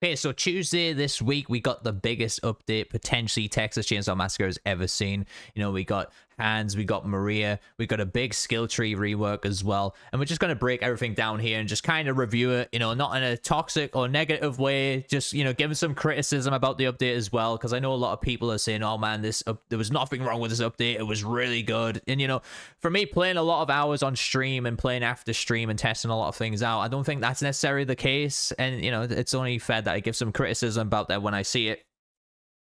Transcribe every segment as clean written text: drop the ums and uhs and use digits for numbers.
Okay, so Tuesday this week, we got the biggest update potentially Texas Chainsaw Massacre has ever seen. You know, we got Hans, we got Maria, we got a big skill tree rework as well. And we're just going to break everything down here and just kind of review it, you know, not in a toxic or negative way, just, you know, giving some criticism about the update as well. Because I know a lot of people are saying, oh man, there was nothing wrong with this update. It was really good. And, you know, for me, playing a lot of hours on stream and playing after stream and testing a lot of things out, I don't think that's necessarily the case. And, you know, it's only fair that I give some criticism about that when I see it.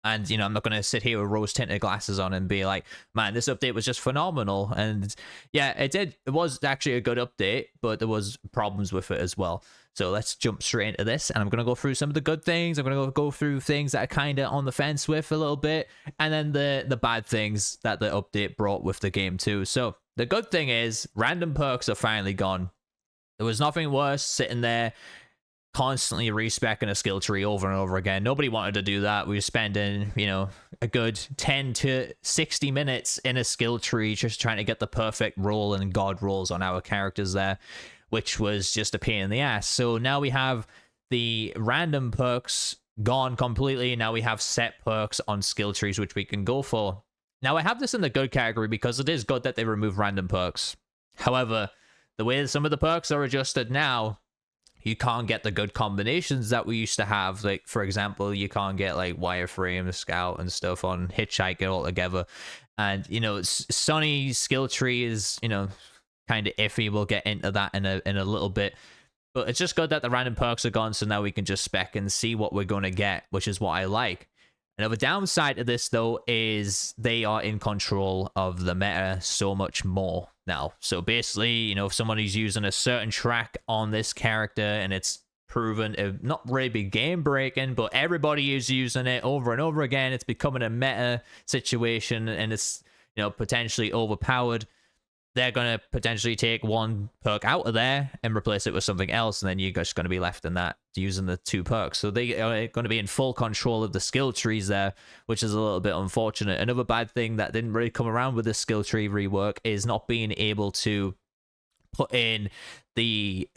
And, you know, I'm not going to sit here with rose-tinted glasses on and be like, man, this update was just phenomenal. And yeah, it was actually a good update, but there was problems with it as well. So let's jump straight into this. And I'm going to go through some of the good things. I'm going to go through things that are kind of on the fence with a little bit. And then the bad things that the update brought with the game too. So the good thing is random perks are finally gone. There was nothing worse sitting there constantly respecing a skill tree over and over again. Nobody wanted to do that. We were spending, you know, a good 10 to 60 minutes in a skill tree just trying to get the perfect roll and god rolls on our characters there, which was just a pain in the ass. So now we have the random perks gone completely. Now we have set perks on skill trees, which we can go for. Now I have this in the good category because it is good that they remove random perks. However, the way that some of the perks are adjusted now, you can't get the good combinations that we used to have. Like, for example, you can't get like wireframe, scout, and stuff on hitchhiker all together. And, you know, Sonny's skill tree is, you know, kind of iffy. We'll get into that in a little bit. But it's just good that the random perks are gone, so now we can just spec and see what we're going to get, which is what I like. Another downside of this, though, is they are in control of the meta so much more now. So basically, you know, if somebody's using a certain track on this character and it's proven to not really be game breaking, but everybody is using it over and over again, it's becoming a meta situation and it's, you know, potentially overpowered. They're going to potentially take one perk out of there and replace it with something else, and then you're just going to be left in that using the two perks. So they are going to be in full control of the skill trees there, which is a little bit unfortunate. Another bad thing that didn't really come around with this skill tree rework is not being able to put in the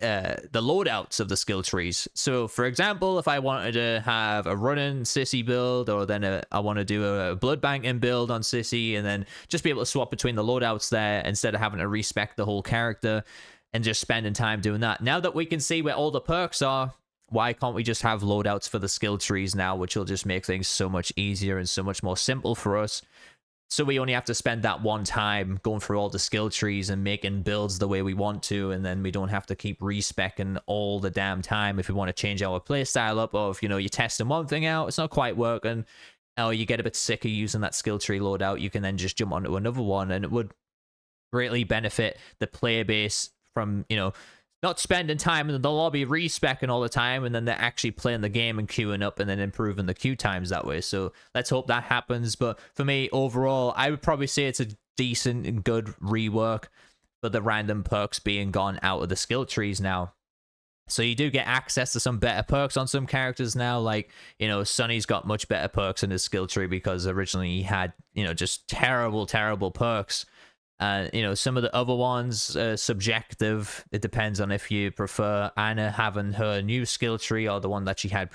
loadouts of the skill trees. So for example, if I wanted to have a running Sissy build, or then I want to do a blood banking build on Sissy, and then just be able to swap between the loadouts there instead of having to respec the whole character and just spending time doing that. Now that we can see where all the perks are, why can't we just have loadouts for the skill trees now, which will just make things so much easier and so much more simple for us. So we only have to spend that one time going through all the skill trees and making builds the way we want to, and then we don't have to keep respecing all the damn time if we want to change our playstyle up, or if, you know, you're testing one thing out, it's not quite working, or you get a bit sick of using that skill tree loadout, you can then just jump onto another one, and it would greatly benefit the player base from, you know, not spending time in the lobby respecing all the time, and then they're actually playing the game and queuing up and then improving the queue times that way. So let's hope that happens. But for me, overall, I would probably say it's a decent and good rework for the random perks being gone out of the skill trees now. So you do get access to some better perks on some characters now. Like, you know, Sonny's got much better perks in his skill tree because originally he had, you know, just terrible perks. You know, some of the other ones are subjective. It depends on if you prefer Anna having her new skill tree or the one that she had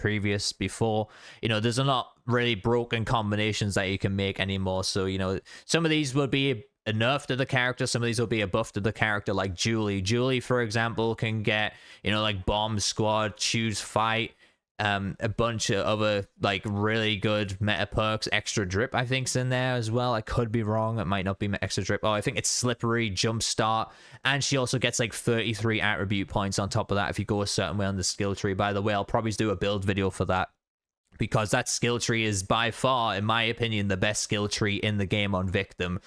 before. You know, there's a lot really broken combinations that you can make anymore. So, you know, some of these would be a nerf to the character. Some of these will be a buff to the character, like Julie. Julie, for example, can get, you know, like Bomb Squad, Choose Fight, a bunch of other like really good meta perks. Extra drip I think's in there as well. I could be wrong, it might not be extra drip. Oh, I think it's slippery, jump start, and she also gets like 33 attribute points on top of that if you go a certain way on the skill tree. By the way, I'll probably do a build video for that, because that skill tree is by far, in my opinion, the best skill tree in the game on Victim.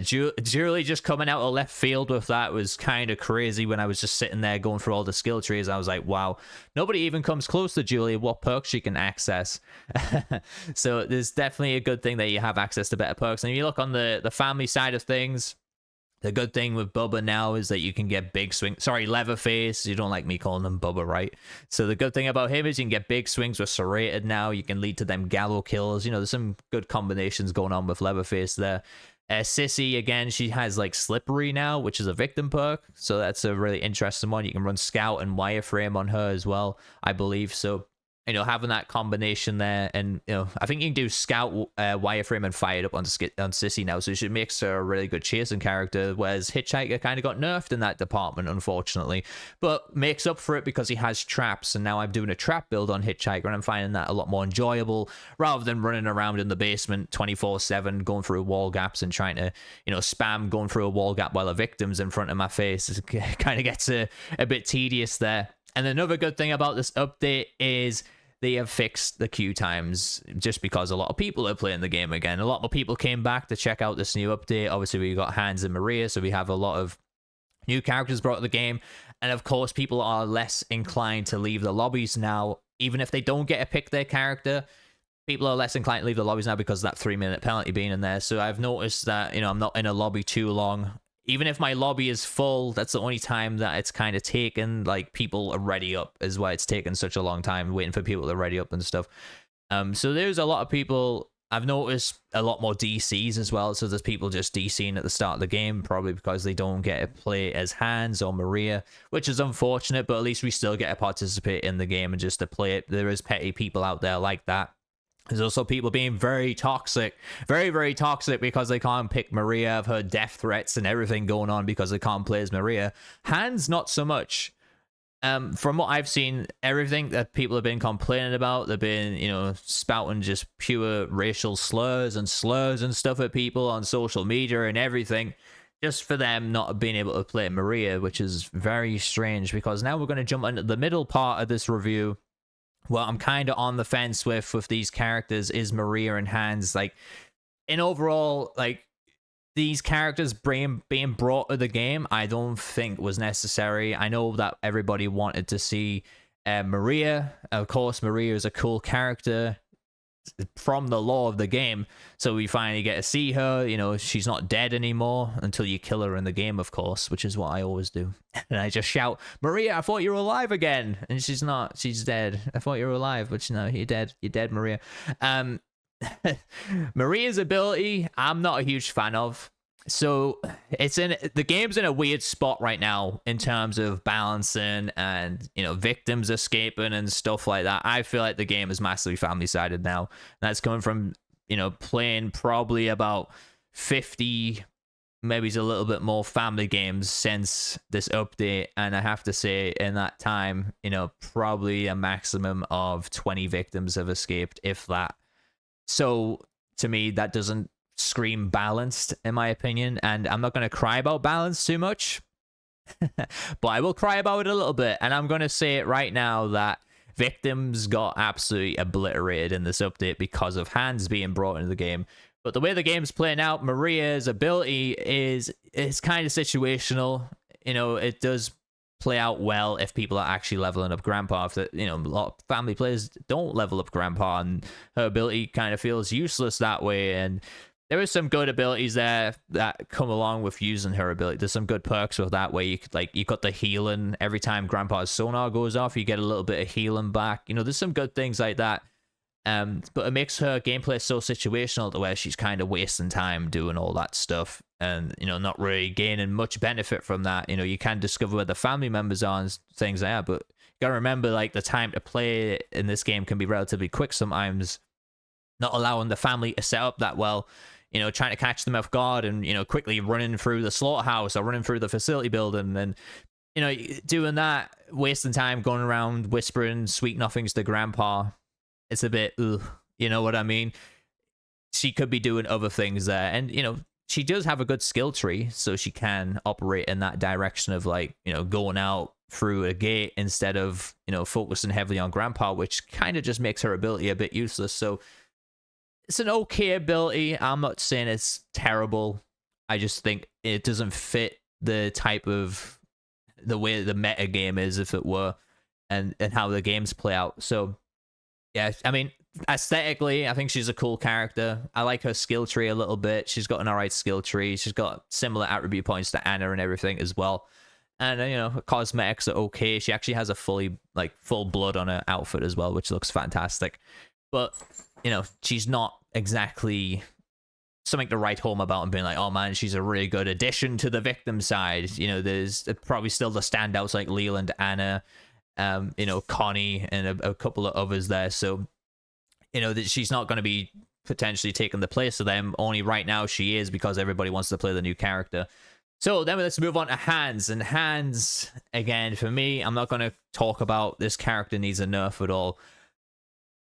Julie just coming out of left field with that was kind of crazy. When I was just sitting there going through all the skill trees, I was like, wow, nobody even comes close to Julie, what perks she can access. So there's definitely a good thing that you have access to better perks. And if you look on the family side of things, the good thing with Bubba now is that you can get big swings. Sorry, Leatherface. You don't like me calling him Bubba, right? So the good thing about him is you can get big swings with Serrated now. You can lead to them gallow kills. You know, there's some good combinations going on with Leatherface there. Sissy, again, she has like Slippery now, which is a Victim perk. So that's a really interesting one. You can run Scout and Wireframe on her as well, I believe. So you know, having that combination there, and you know, I think you can do scout wireframe and fire it up on Sissy now, so it makes her a really good chasing character, whereas Hitchhiker kind of got nerfed in that department, unfortunately, but makes up for it because he has traps, and now I'm doing a trap build on Hitchhiker, and I'm finding that a lot more enjoyable rather than running around in the basement 24/7 going through wall gaps and trying to, you know, spam going through a wall gap while a victim's in front of my face. It kind of gets a bit tedious there. And another good thing about this update is they have fixed the queue times, just because a lot of people are playing the game again. A lot more people came back to check out this new update. Obviously, we got Hans and Maria, so we have a lot of new characters brought to the game. And of course, people are less inclined to leave the lobbies now. Even if they don't get to pick their character, people are less inclined to leave the lobbies now because of that 3-minute penalty being in there. So I've noticed that, you know, I'm not in a lobby too long. Even if my lobby is full, that's the only time that it's kind of taken. Like, people are ready up is why it's taken such a long time, waiting for people to ready up and stuff. So there's a lot of people. I've noticed a lot more DCs as well. So there's people just DCing at the start of the game, probably because they don't get to play as Hans or Maria, which is unfortunate, but at least we still get to participate in the game and just to play it. There is petty people out there like that. There's also people being very toxic, very, very toxic, because they can't pick Maria. I've heard death threats and everything going on because they can't play as Maria. Hans, not so much. From what I've seen, everything that people have been complaining about, they've been, you know, spouting just pure racial slurs and stuff at people on social media and everything, just for them not being able to play Maria, which is very strange, because now we're going to jump into the middle part of this review. Well, I'm kind of on the fence with these characters, is Maria and Hans. Like, in overall, like, these characters being brought to the game, I don't think was necessary. I know that everybody wanted to see Maria. Of course, Maria is a cool character from the lore of the game, so we finally get to see her. You know, she's not dead anymore until you kill her in the game, of course, which is what I always do. And I just shout, Maria, I thought you were alive again, and she's not, she's dead. I thought you were alive, but no, you're dead, Maria. Maria's ability, I'm not a huge fan of. So the game's in a weird spot right now in terms of balancing and, you know, victims escaping and stuff like that. I feel like the game is massively family sided now. That's coming from, you know, playing probably about 50, maybe it's a little bit more family games since this update. And I have to say, in that time, you know, probably a maximum of 20 victims have escaped, if that. So to me, that doesn't scream balanced, in my opinion, and I'm not going to cry about balance too much, but I will cry about it a little bit. And I'm going to say it right now that victims got absolutely obliterated in this update because of Hans being brought into the game. But the way the game's playing out, Maria's ability is kind of situational. You know, it does play out well if people are actually leveling up Grandpa. If you know, a lot of family players don't level up Grandpa, and her ability kind of feels useless that way. And there is some good abilities there that come along with using her ability. There's some good perks with that, where you could, like, you got the healing every time Grandpa's sonar goes off, you get a little bit of healing back. You know, there's some good things like that. But it makes her gameplay so situational to where she's kind of wasting time doing all that stuff, and, you know, not really gaining much benefit from that. You know, you can discover where the family members are and things like that, but you gotta remember, like, the time to play in this game can be relatively quick sometimes, not allowing the family to set up that well. You know, trying to catch them off guard and, you know, quickly running through the slaughterhouse or running through the facility building, and, you know, doing that, wasting time going around whispering sweet nothings to Grandpa. It's a bit, ugh, you know what I mean? She could be doing other things there. And, you know, she does have a good skill tree, so she can operate in that direction of, like, you know, going out through a gate instead of, you know, focusing heavily on Grandpa, which kind of just makes her ability a bit useless. So it's an okay ability. I'm not saying it's terrible. I just think it doesn't fit the type of, the way the meta game is, if it were, and how the games play out. So yeah, I mean, aesthetically, I think she's a cool character. I like her skill tree a little bit. She's got an alright skill tree. She's got similar attribute points to Anna and everything as well. And, you know, her cosmetics are okay. She actually has a full blood on her outfit as well, which looks fantastic. But, you know, she's not exactly something to write home about and being like, oh man, she's a really good addition to the victim side. You know, there's probably still the standouts like Leland, Anna, you know, Connie and a couple of others there. So, you know, that she's not going to be potentially taking the place of them. Only right now she is, because everybody wants to play the new character. So then let's move on to Hans. And Hans, again, for me, I'm not going to talk about this character needs a nerf at all.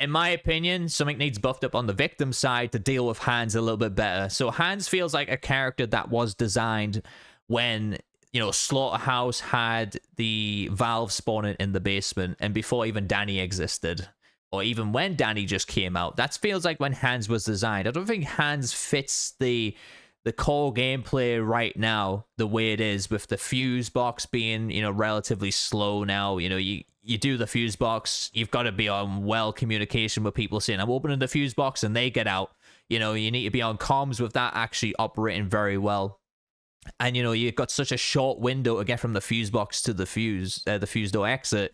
In my opinion, something needs buffed up on the victim side to deal with Hans a little bit better. So Hans feels like a character that was designed when, you know, Slaughterhouse had the Valve spawning in the basement, and before even Danny existed, or even when Danny just came out. That feels like when Hans was designed. I don't think Hans fits the core gameplay right now the way it is, with the fuse box being, you know, relatively slow now. You know, you do the fuse box, you've got to be on well communication with people saying, I'm opening the fuse box, and they get out. You know, you need to be on comms with that actually operating very well. And, you know, you've got such a short window to get from the fuse box to the fuse door exit.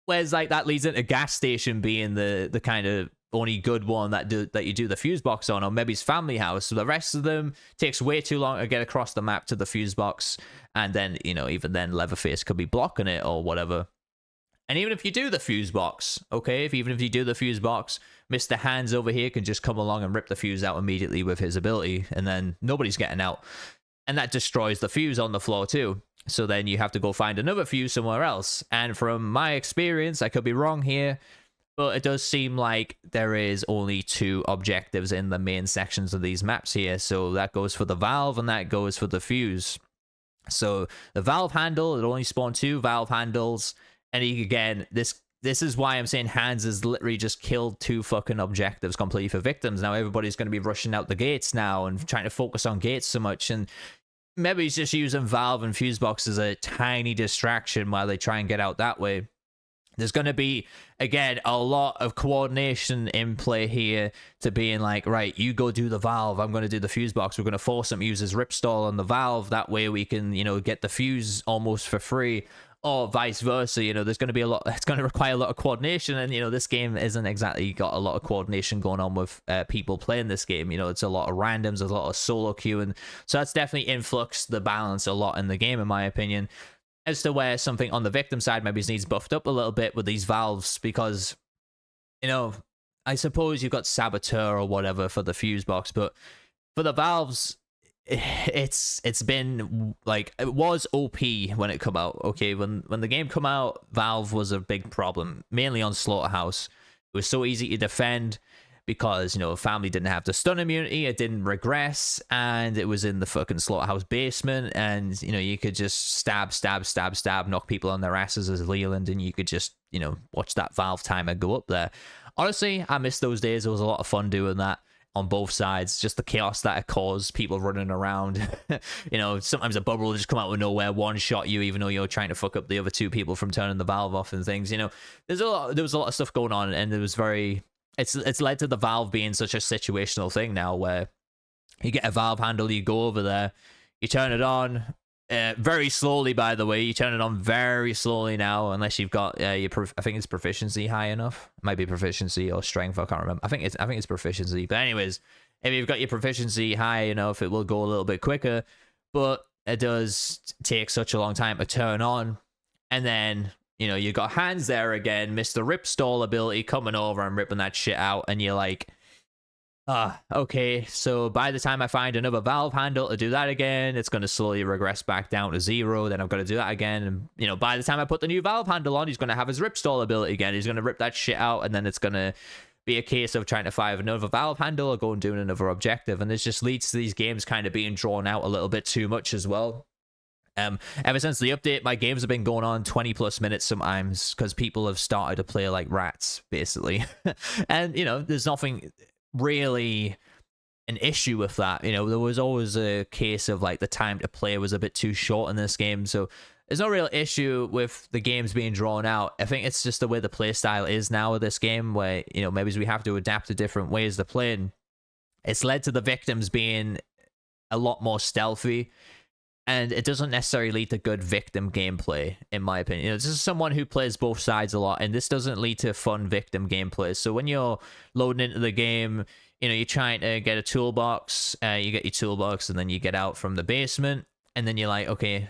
Whereas, like, that leads into gas station being the kind of only good one that you do the fuse box on, or maybe it's family house. So the rest of them takes way too long to get across the map to the fuse box. And then, you know, even then Leatherface could be blocking it or whatever. And even if you do the fuse box, okay, even if you do the fuse box, Mr. Hands over here can just come along and rip the fuse out immediately with his ability, and then nobody's getting out. And that destroys the fuse on the floor too. So then you have to go find another fuse somewhere else. And from my experience, I could be wrong here, but it does seem like there is only 2 objectives in the main sections of these maps here. So that goes for the valve and that goes for the fuse. So the valve handle, it only spawned 2 valve handles. And again, this is why I'm saying Hans has literally just killed 2 fucking objectives completely for victims. Now everybody's going to be rushing out the gates now and trying to focus on gates so much. And maybe he's just using valve and fuse box as a tiny distraction while they try and get out that way. There's going to be, again, a lot of coordination in play here to being like, right, you go do the valve, I'm going to do the fuse box. We're going to force him to use his rip stall on the valve. That way we can, you know, get the fuse almost for free. Or vice versa. You know, there's going to be a lot, it's going to require a lot of coordination, and, you know, this game isn't exactly got a lot of coordination going on with people playing this game. You know, it's a lot of randoms, there's a lot of solo queuing, so that's definitely influxed the balance a lot in the game, in my opinion. As to where something on the victim side maybe needs buffed up a little bit with these valves, because, you know, I suppose you've got Saboteur or whatever for the fuse box, but for the valves, it's been like, it was OP when it come out. Okay, when the game come out, Valve was a big problem, mainly on Slaughterhouse. It was so easy to defend because, you know, family didn't have the stun immunity, it didn't regress, and it was in the fucking Slaughterhouse basement, and, you know, you could just stab, knock people on their asses as Leland, and you could just, you know, watch that Valve timer go up there. Honestly, I miss those days. It was a lot of fun doing that on both sides, just the chaos that it caused, people running around. You know, sometimes a bubble will just come out of nowhere, one shot you, even though you're trying to fuck up the other 2 people from turning the valve off and things. You know, there was a lot of stuff going on, and it was very, it's led to the valve being such a situational thing now, where you get a valve handle, you go over there, you turn it on, very slowly, by the way. You turn it on very slowly now, unless you've got I think it's proficiency high enough. It might be proficiency or strength, I can't remember. I think it's proficiency. But anyways, if you've got your proficiency high enough, it will go a little bit quicker. But it does take such a long time to turn on. And then, you know, you got Hands there again, Mr. Rip Stall ability coming over and ripping that shit out, and you're like, okay, so by the time I find another valve handle to do that again, it's going to slowly regress back down to 0. Then I've got to do that again. And, you know, by the time I put the new valve handle on, he's going to have his rip stall ability again. He's going to rip that shit out. And then it's going to be a case of trying to find another valve handle or go and do another objective. And this just leads to these games kind of being drawn out a little bit too much as well. Ever since the update, my games have been going on 20 plus minutes sometimes, because people have started to play like rats, basically. And, you know, there's nothing really an issue with that. You know, there was always a case of like the time to play was a bit too short in this game, so there's no real issue with the games being drawn out. I think it's just the way the play style is now with this game, where, you know, maybe we have to adapt to different ways to play, and it's led to the victims being a lot more stealthy, and it doesn't necessarily lead to good victim gameplay, in my opinion. You know, this is someone who plays both sides a lot, and this doesn't lead to fun victim gameplay. So when you're loading into the game, you know, you're trying to get a toolbox, you get your toolbox, and then you get out from the basement, and then you're like, okay,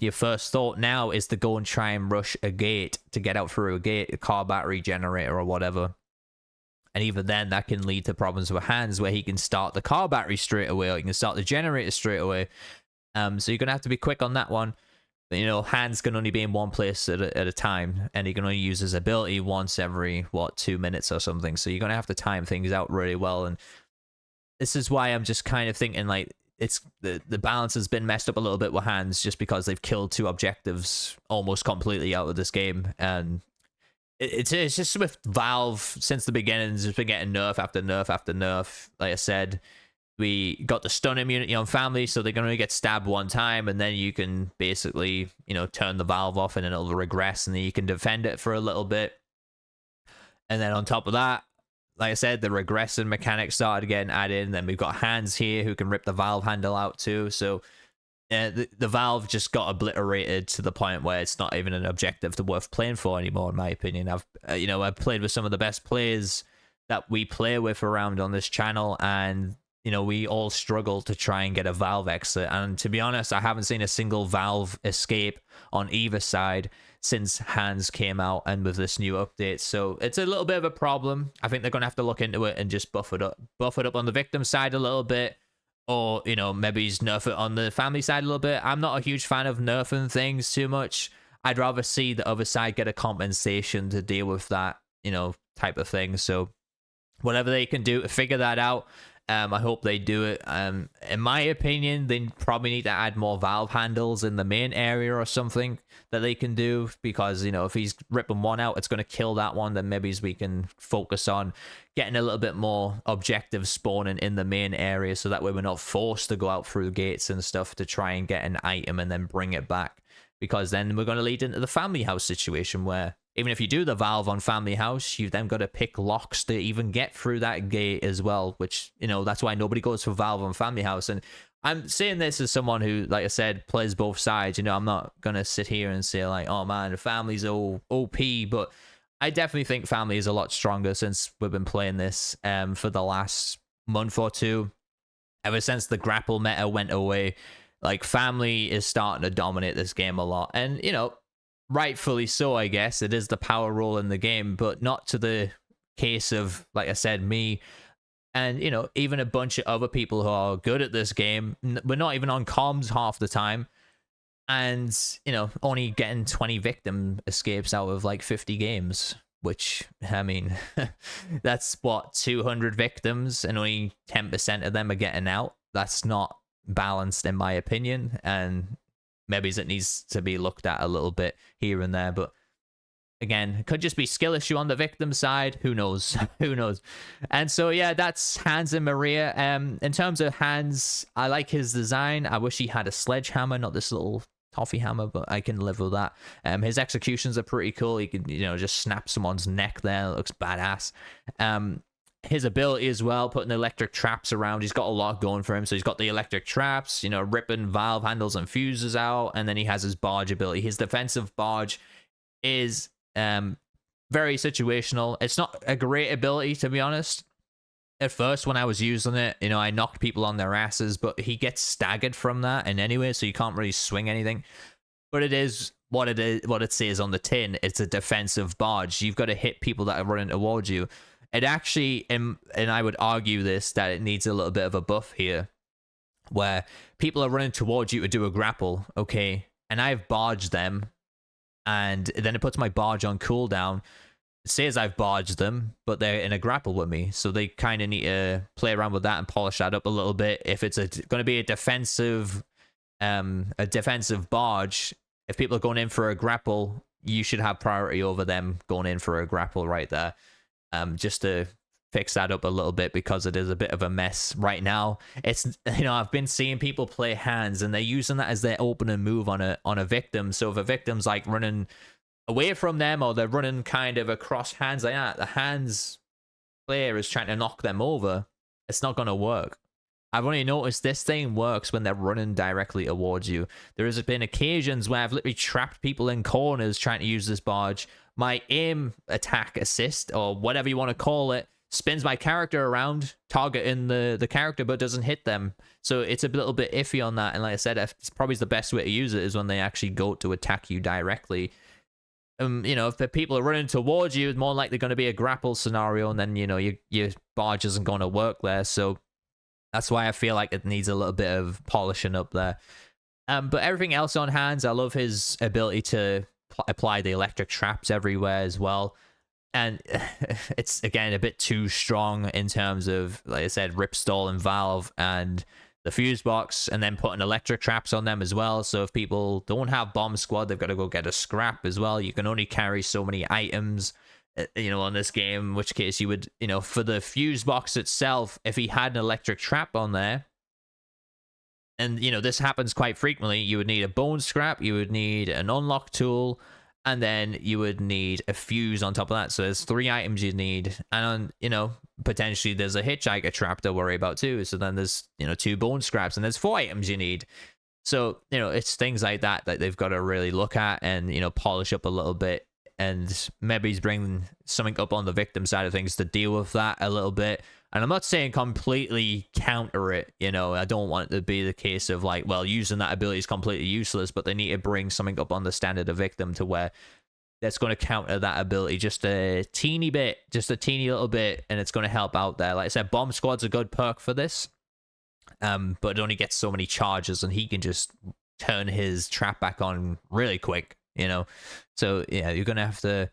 your first thought now is to go and try and rush a gate to get out through a gate, a car battery generator or whatever. And even then, that can lead to problems with Hans, where he can start the car battery straight away, or he can start the generator straight away. So you're going to have to be quick on that one. But, you know, Hans can only be in one place at a time, and he can only use his ability once every, 2 minutes or something. So you're going to have to time things out really well. And this is why I'm just kind of thinking, like, it's the balance has been messed up a little bit with Hans, just because they've killed 2 objectives almost completely out of this game. And it's just with Valve since the beginning, it's just been getting nerf after nerf after nerf. Like I said, we got the stun immunity on family, so they're going to get stabbed one time, and then you can basically, you know, turn the valve off and then it'll regress, and then you can defend it for a little bit. And then on top of that, like I said, the regressing mechanic started getting added, and then we've got Hans here who can rip the valve handle out too. So the valve just got obliterated to the point where it's not even an objective to worth playing for anymore, in my opinion. I've played with some of the best players that we play with around on this channel, and you know, we all struggle to try and get a valve exit. And to be honest, I haven't seen a single valve escape on either side since Hans came out and with this new update. So it's a little bit of a problem. I think they're going to have to look into it and just buff it up on the victim side a little bit. Or, you know, maybe he's nerf it on the family side a little bit. I'm not a huge fan of nerfing things too much. I'd rather see the other side get a compensation to deal with that, you know, type of thing. So whatever they can do to figure that out, I hope they do it. In my opinion, they probably need to add more valve handles in the main area or something that they can do, because, you know, if he's ripping one out, it's going to kill that one. Then maybe we can focus on getting a little bit more objective spawning in the main area, so that way we're not forced to go out through gates and stuff to try and get an item and then bring it back. Because then we're going to lead into the family house situation, where even if you do the valve on family house, you've then got to pick locks to even get through that gate as well, which, you know, that's why nobody goes for valve on family house. And I'm saying this as someone who, like I said, plays both sides. You know, I'm not going to sit here and say like, oh man, the family's all OP, but I definitely think family is a lot stronger since we've been playing this for the last month or two. Ever since the grapple meta went away, like, family is starting to dominate this game a lot. And, you know, rightfully so, I guess. It is the power role in the game, but not to the case of, like I said, me and, you know, even a bunch of other people who are good at this game. We're not even on comms half the time. And, you know, only getting 20 victim escapes out of like 50 games, which, I mean, that's what, 200 victims, and only 10% of them are getting out. That's not balanced, in my opinion, and maybe it needs to be looked at a little bit here and there. But again, it could just be skill issue on the victim side. Who knows? Who knows? And so yeah, that's Hans and Maria. In terms of Hans, I like his design. I wish he had a sledgehammer, not this little toffee hammer, but I can live with that. His executions are pretty cool. He can, you know, just snap someone's neck there. It looks badass. His ability as well, putting electric traps around. He's got a lot going for him. So he's got the electric traps, you know, ripping valve handles and fuses out. And then he has his barge ability. His defensive barge is very situational. It's not a great ability, to be honest. At first, when I was using it, you know, I knocked people on their asses, but he gets staggered from that. And anyway, so you can't really swing anything. But it is what it says on the tin. It's a defensive barge. You've got to hit people that are running towards you. It actually, and I would argue this, that it needs a little bit of a buff here, where people are running towards you to do a grapple, okay, and I've barged them, and then it puts my barge on cooldown. It says I've barged them, but they're in a grapple with me, so they kind of need to play around with that and polish that up a little bit. If it's going to be a defensive barge, if people are going in for a grapple, you should have priority over them going in for a grapple right there. Just to fix that up a little bit, because it is a bit of a mess right now. It's, you know, I've been seeing people play Hans and they're using that as their opening move on a victim. So if a victim's like running away from them, or they're running kind of across Hans like that, the Hans player is trying to knock them over, it's not going to work. I've only noticed this thing works when they're running directly towards you. There has been occasions where I've literally trapped people in corners trying to use this barge. My aim attack assist, or whatever you want to call it, spins my character around, targeting the character, but doesn't hit them. So it's a little bit iffy on that. And like I said, it's probably the best way to use it is when they actually go to attack you directly. You know, if the people are running towards you, it's more likely going to be a grapple scenario, and then, you know, your barge isn't going to work there. So that's why I feel like it needs a little bit of polishing up there. But everything else on Hands, I love his ability to apply the electric traps everywhere as well. And it's, again, a bit too strong in terms of, like I said, Ripstall and Valve and the fuse box, and then putting electric traps on them as well. So if people don't have Bomb Squad, they've got to go get a scrap as well. You can only carry so many items, you know, on this game, in which case you would, you know, for the fuse box itself, if he had an electric trap on there, and, you know, this happens quite frequently, you would need a bone scrap, you would need an unlock tool, and then you would need a fuse on top of that. So there's 3 items you need. And, you know, potentially there's a hitchhiker trap to worry about too. So then there's, you know, 2 bone scraps, and there's 4 items you need. So, you know, it's things like that that they've got to really look at and, you know, polish up a little bit. And maybe he's bringing something up on the victim side of things to deal with that a little bit. And I'm not saying completely counter it, you know, I don't want it to be the case of like, well, using that ability is completely useless, but they need to bring something up on the standard of victim to where that's going to counter that ability just a teeny bit, just a teeny little bit, and it's going to help out there. Like I said, Bomb Squad's a good perk for this, but it only gets so many charges, and he can just turn his trap back on really quick, you know? So, yeah, you're going to have to...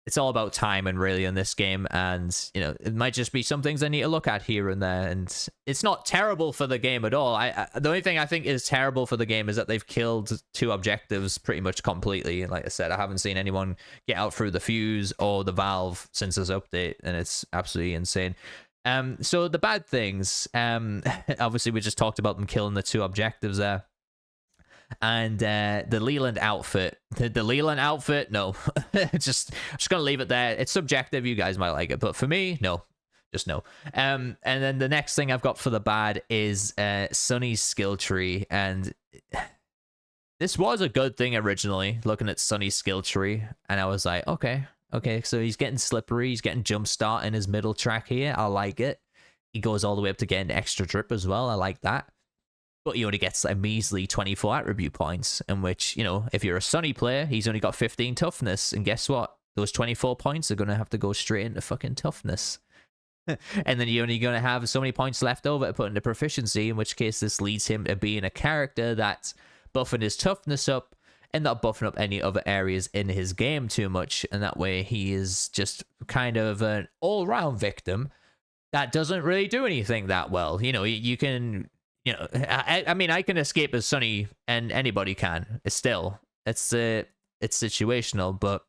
It's all about timing, really, in this game, and, you know, it might just be some things I need to look at here and there, and it's not terrible for the game at all. The only thing I think is terrible for the game is that they've killed 2 objectives pretty much completely, and like I said, I haven't seen anyone get out through the fuse or the valve since this update, and it's absolutely insane. So the bad things, obviously we just talked about them killing the 2 objectives there. And the Leland outfit, the Leland outfit, no. just gonna leave it there. It's subjective, you guys might like it, but for me, no, just no. And then the next thing I've got for the bad is Sunny's skill tree. And this was a good thing originally, looking at Sunny's skill tree, and I was like, okay, so he's getting slippery, he's getting jump start in his middle track here, I like it. He goes all the way up to getting extra drip as well, I like that. But he only gets a measly 24 attribute points, in which, you know, if you're a Sunny player, he's only got 15 toughness, and guess what? Those 24 points are going to have to go straight into fucking toughness. And then you're only going to have so many points left over to put into proficiency, in which case this leads him to being a character that's buffing his toughness up and not buffing up any other areas in his game too much, and that way he is just kind of an all-round victim that doesn't really do anything that well. You know, you can... You know, I mean, I can escape as Sunny, and anybody can. It's situational, but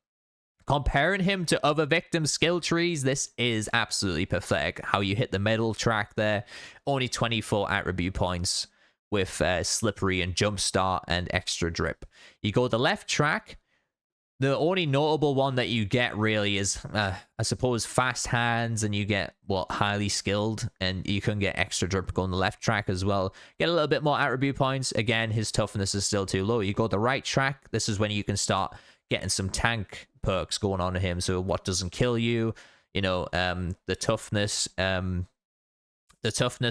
comparing him to other victims' skill trees, this is absolutely pathetic. How you hit the middle track there, only 24 attribute points with Slippery and Jumpstart and extra drip. You go the left track, the only notable one that you get really is, I suppose, Fast Hands, and you get, what, Highly Skilled, and you can get extra drip going the left track as well. Get a little bit more attribute points. Again, his toughness is still too low. You go the right track, this is when you can start getting some tank perks going on to him. So what doesn't kill you, you know, the toughness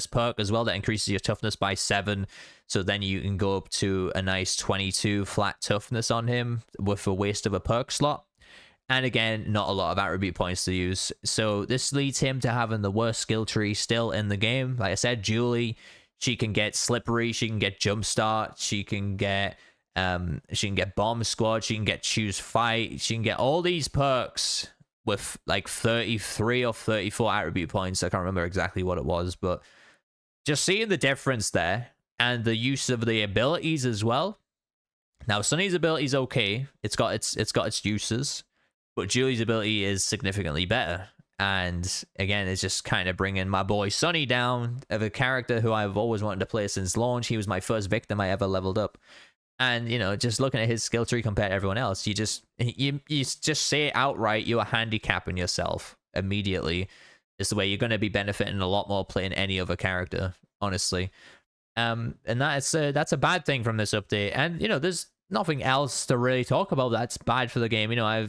perk as well, that increases your toughness by 7. So then you can go up to a nice 22 flat toughness on him with a waste of a perk slot. And again, not a lot of attribute points to use. So this leads him to having the worst skill tree still in the game. Like I said, Julie, she can get Slippery, she can get Jumpstart, she can get Bomb Squad, she can get Choose Fight, she can get all these perks with like 33 or 34 attribute points. I can't remember exactly what it was, but just seeing the difference there and the use of the abilities as well. Now, Sunny's ability is okay. It's got its uses, but Julie's ability is significantly better. And again, it's just kind of bringing my boy Sunny down, of a character who I've always wanted to play since launch. He was my first victim I ever leveled up. And, you know, just looking at his skill tree compared to everyone else, you just say it outright, you are handicapping yourself immediately. It's the way you're going to be benefiting a lot more playing any other character, honestly. And that's a bad thing from this update. And, you know, there's nothing else to really talk about that's bad for the game. You know,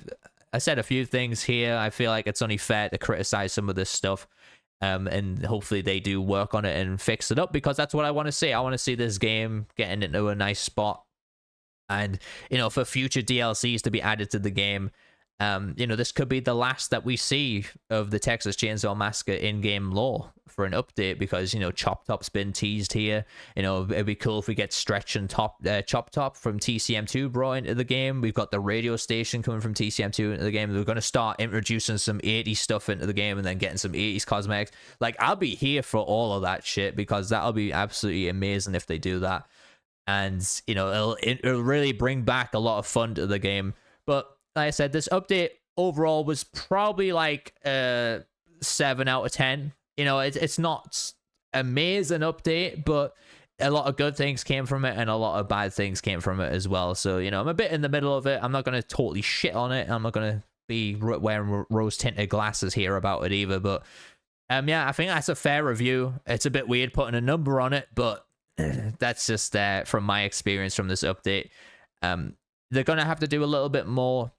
I said a few things here. I feel like it's only fair to criticize some of this stuff. And hopefully they do work on it and fix it up, because that's what I want to see. I want to see this game getting into a nice spot. And, you know, for future DLCs to be added to the game, you know, this could be the last that we see of the Texas Chainsaw Massacre in-game lore for an update, because, you know, Chop Top's been teased here. You know, it'd be cool if we get Stretch and Chop Top from TCM2 brought into the game. We've got the radio station coming from TCM2 into the game. We're going to start introducing some 80s stuff into the game and then getting some 80s cosmetics. Like, I'll be here for all of that shit, because that'll be absolutely amazing if they do that. And, you know, it'll really bring back a lot of fun to the game. But like I said, this update overall was probably like 7 out of 10. You know, it's not amazing update, but a lot of good things came from it and a lot of bad things came from it as well. So, you know, I'm a bit in the middle of it. I'm not going to totally shit on it. I'm not going to be wearing rose-tinted glasses here about it either. But, yeah, I think that's a fair review. It's a bit weird putting a number on it, but that's just from my experience from this update. They're going to have to do a little bit more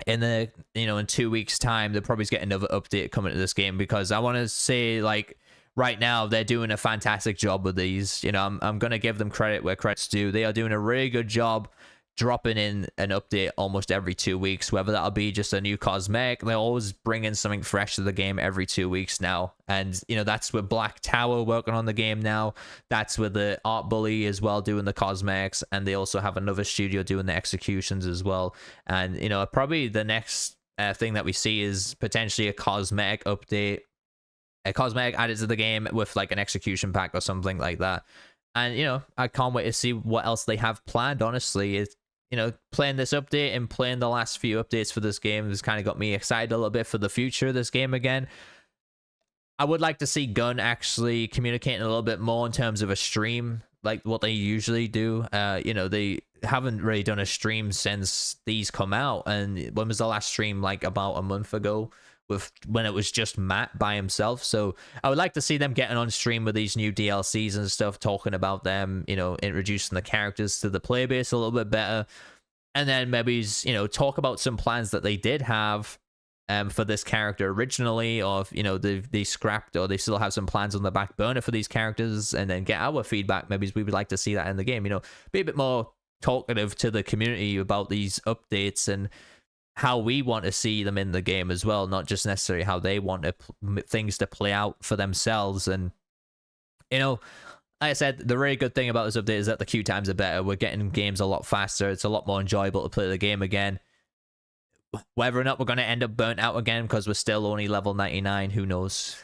in the, you know, in 2 weeks time. They'll probably get another update coming to this game, because I want to say, like, right now they're doing a fantastic job with these. You know, I'm going to give them credit where credit's due. They are doing a really good job dropping in an update almost every 2 weeks, whether that'll be just a new cosmetic. They always bring in something fresh to the game every 2 weeks now. And, you know, that's with Black Tower working on the game now. That's with the Art Bully as well doing the cosmetics. And they also have another studio doing the executions as well. And, you know, probably the next thing that we see is potentially a cosmetic update, a cosmetic added to the game with like an execution pack or something like that. And, you know, I can't wait to see what else they have planned, honestly. It's, you know, playing this update and playing the last few updates for this game has kind of got me excited a little bit for the future of this game again. I would like to see Gun actually communicating a little bit more in terms of a stream, like what they usually do. You know, they haven't really done a stream since these come out. And when was the last stream? Like about a month ago, with when it was just Matt by himself. So I would like to see them getting on stream with these new DLCs and stuff, talking about them, you know, introducing the characters to the player base a little bit better. And then maybe, you know, talk about some plans that they did have for this character originally, or, you know, they scrapped, or they still have some plans on the back burner for these characters, and then get our feedback. Maybe we would like to see that in the game, you know, be a bit more talkative to the community about these updates and how we want to see them in the game as well, not just necessarily how they want things to play out for themselves. And, you know, like I said, the really good thing about this update is that the queue times are better. We're getting games a lot faster. It's a lot more enjoyable to play the game again. Whether or not we're going to end up burnt out again because we're still only level 99, who knows?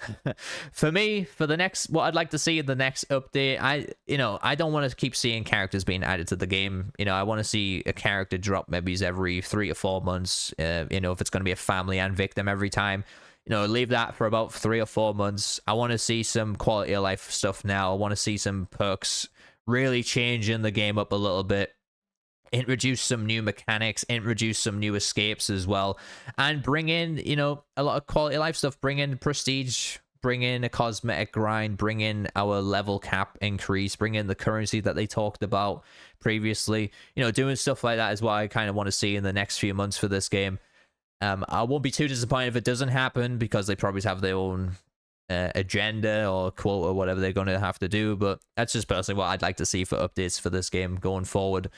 For me, for the next, what I'd like to see in the next update, I don't want to keep seeing characters being added to the game. You know, I want to see a character drop maybe every 3 or 4 months. You know, if it's going to be a family and victim every time, you know, leave that for about 3 or 4 months. I want to see some quality of life stuff now. I want to see some perks really changing the game up a little bit. Introduce some new mechanics, introduce some new escapes as well, and bring in, you know, a lot of quality of life stuff. Bring in prestige, bring in a cosmetic grind, bring in our level cap increase, bring in the currency that they talked about previously. You know, doing stuff like that is what I kind of want to see in the next few months for this game. I won't be too disappointed if it doesn't happen, because they probably have their own agenda or quote or whatever they're going to have to do. But that's just personally what I'd like to see for updates for this game going forward.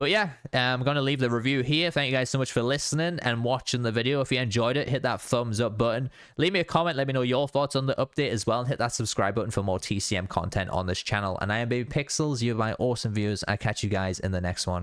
But yeah, I'm going to leave the review here. Thank you guys so much for listening and watching the video. If you enjoyed it, hit that thumbs up button. Leave me a comment. Let me know your thoughts on the update as well. And hit that subscribe button for more TCM content on this channel. And I am Baby Pixels. You are my awesome viewers. I'll catch you guys in the next one.